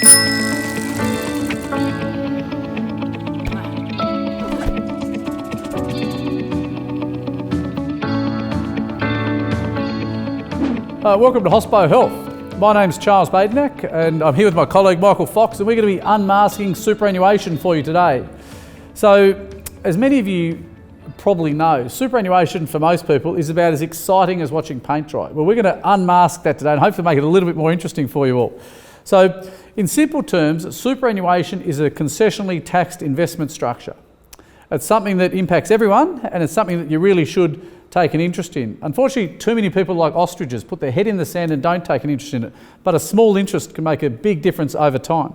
Welcome to Hospo Health. My name's Charles Badenack and I'm here with my colleague Michael Fox, and we're going to be unmasking superannuation for you today. So, as many of you probably know, superannuation for most people is about as exciting as watching paint dry. Well, we're going to unmask that today and hopefully make it a little bit more interesting for you all. So, in simple terms, superannuation is a concessionally taxed investment structure. It's something that impacts everyone, and it's something that you really should take an interest in. Unfortunately, too many people, like ostriches, put their head in the sand and don't take an interest in it. But a small interest can make a big difference over time.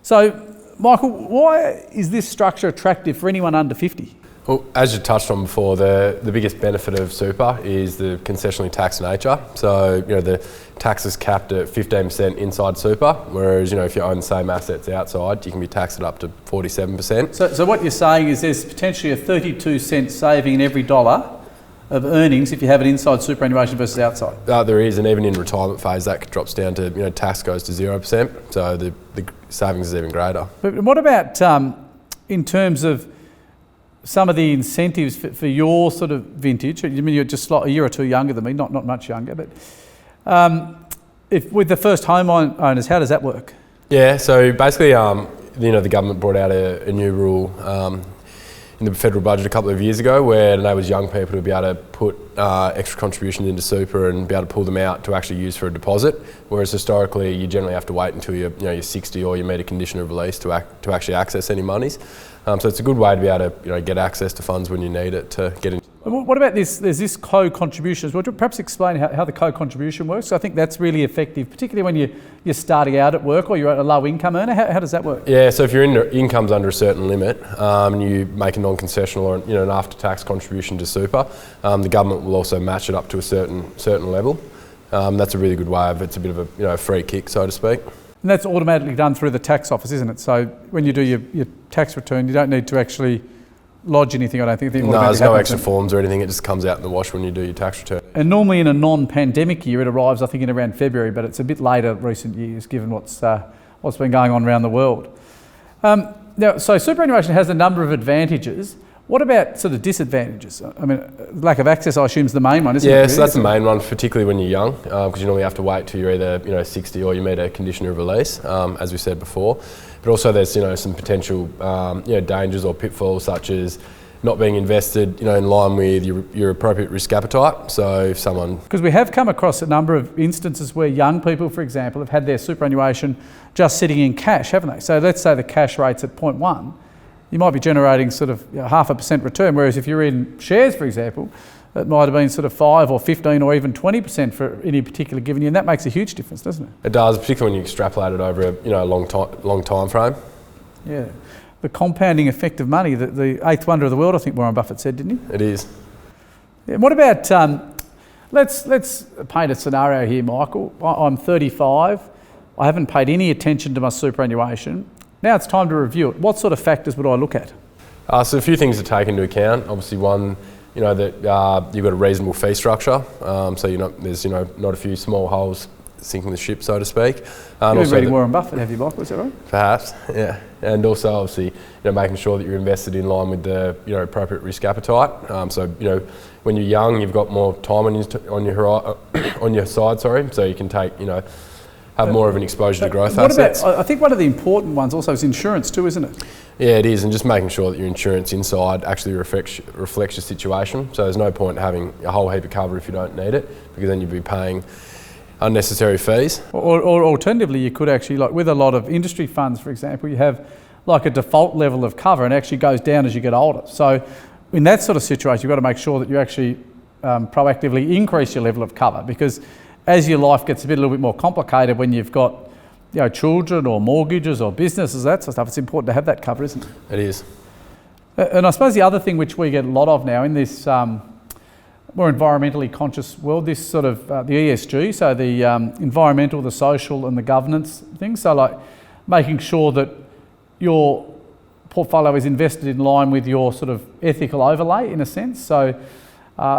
So, Michael, why is this structure attractive for anyone under 50? Well, as you touched on before, the biggest benefit of super is the concessionally taxed nature. So, the tax is capped at 15% inside super, whereas, if you own the same assets outside, you can be taxed at up to 47%. So what you're saying is there's potentially a 32-cent saving in every dollar of earnings if you have it inside superannuation versus outside? There is, and even in retirement phase, that drops down to, tax goes to 0%, so the savings is even greater. But what about in terms of some of the incentives for your sort of vintage? I mean, you're just a year or two younger than me, not much younger, but if with the first home owners, how does that work? Yeah, so basically, the government brought out a new rule in the federal budget a couple of years ago, where it enables young people to be able to put extra contributions into super and be able to pull them out to actually use for a deposit. Whereas historically, you generally have to wait until you're 60 or you meet a condition of release to actually access any monies. So it's a good way to be able to get access to funds when you need it to get in. What about this? There's this co-contribution as well. Do you perhaps explain how the co-contribution works? I think that's really effective, particularly when you're starting out at work or you're a low income earner. How does that work? Yeah, so if your income's under a certain limit and you make a non-concessional or an after-tax contribution to super, the government will also match it up to a certain level. That's a really good way it's a bit of a free kick, so to speak. And that's automatically done through the tax office, isn't it? So when you do your tax return, you don't need to actually lodge anything, I don't think. No, there's no extra forms or anything. It just comes out in the wash when you do your tax return. And normally in a non-pandemic year, it arrives, I think, in around February, but it's a bit later recent years, given what's been going on around the world. Now, so superannuation has a number of advantages. What about sort of disadvantages? I mean, lack of access, I assume, is the main one, isn't it? Yeah, so that's the main one, particularly when you're young, because you normally have to wait till you're either 60 or you meet a condition of release, as we said before. But also there's some potential dangers or pitfalls, such as not being invested in line with your appropriate risk appetite. So if someone... Because we have come across a number of instances where young people, for example, have had their superannuation just sitting in cash, haven't they? So let's say the cash rate's at 0.1. You might be generating sort of 0.5% return, whereas if you're in shares, for example, it might have been sort of 5 or 15 or even 20% for any particular given year, and that makes a huge difference, doesn't it? It does, particularly when you extrapolate it over a long time frame. Yeah, the compounding effect of money, the eighth wonder of the world, I think Warren Buffett said, didn't he? It is. Yeah, what about let's paint a scenario here, Michael. I'm 35. I haven't paid any attention to my superannuation. Now it's time to review it. What sort of factors would I look at? So a few things to take into account. Obviously, one, that you've got a reasonable fee structure. So there's not a few small holes sinking the ship, so to speak. You've been reading Warren Buffett, have you, Michael? Is that right? Perhaps, yeah. And also, obviously, making sure that you're invested in line with the appropriate risk appetite. So when you're young, you've got more time on your side. So you can take have more of an exposure to growth assets. I think one of the important ones also is insurance too, isn't it? Yeah, it is, and just making sure that your insurance inside actually reflects your situation. So there's no point having a whole heap of cover if you don't need it, because then you'd be paying unnecessary fees. Or alternatively, you could actually, like with a lot of industry funds, for example, you have like a default level of cover and it actually goes down as you get older. So in that sort of situation, you've got to make sure that you actually proactively increase your level of cover, because as your life gets a little bit more complicated when you've got children or mortgages or businesses, that sort of stuff, it's important to have that cover, isn't it? It is. And I suppose the other thing which we get a lot of now in this more environmentally conscious world, this sort of the ESG, so the environmental, the social and the governance things. So like making sure that your portfolio is invested in line with your sort of ethical overlay in a sense. So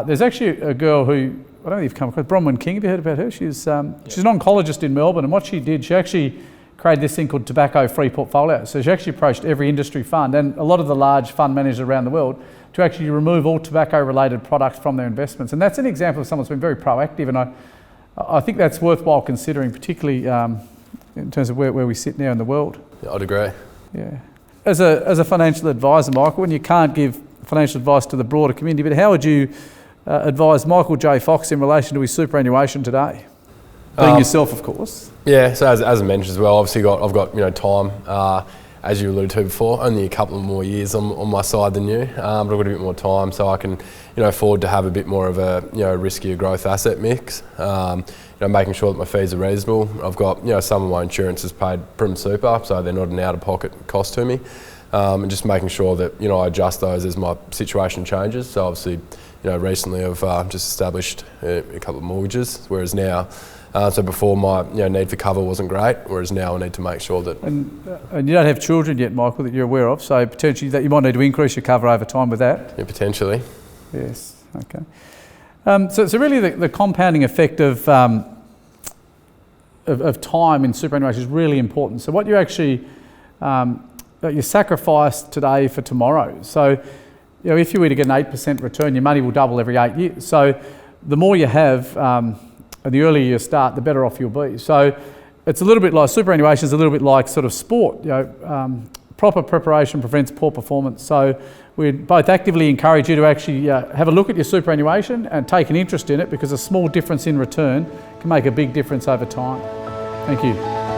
there's actually a girl who, I don't know if you've come across, Bronwyn King, have you heard about her? She's an oncologist in Melbourne, and what she did, she actually created this thing called tobacco-free portfolio. So she actually approached every industry fund and a lot of the large fund managers around the world to actually remove all tobacco-related products from their investments. And that's an example of someone who's been very proactive, and I think that's worthwhile considering, particularly in terms of where we sit now in the world. Yeah, I'd agree. Yeah. As a financial advisor, Michael, and you can't give financial advice to the broader community, but how would you advise Michael J. Fox in relation to his superannuation today? Being yourself, of course. Yeah, so as I mentioned as well, obviously I've got time, as you alluded to before, only a couple of more years on my side than you, but I've got a bit more time, so I can afford to have a bit more of a riskier growth asset mix. Making sure that my fees are reasonable. I've got some of my insurance is paid prim super, so they're not an out-of-pocket cost to me, and just making sure that I adjust those as my situation changes. So obviously, recently I've just established a couple of mortgages, whereas now. So before my need for cover wasn't great, whereas now I need to make sure that... And you don't have children yet, Michael, that you're aware of, so potentially that you might need to increase your cover over time with that? Yeah, potentially. Yes, okay. So really the compounding effect of time in superannuation is really important. So what you actually... you sacrifice today for tomorrow. So if you were to get an 8% return, your money will double every 8 years. So the more you have... and the earlier you start, the better off you'll be. So it's a little bit like superannuation is a little bit like sort of sport. Proper preparation prevents poor performance. So we'd both actively encourage you to actually have a look at your superannuation and take an interest in it, because a small difference in return can make a big difference over time. Thank you.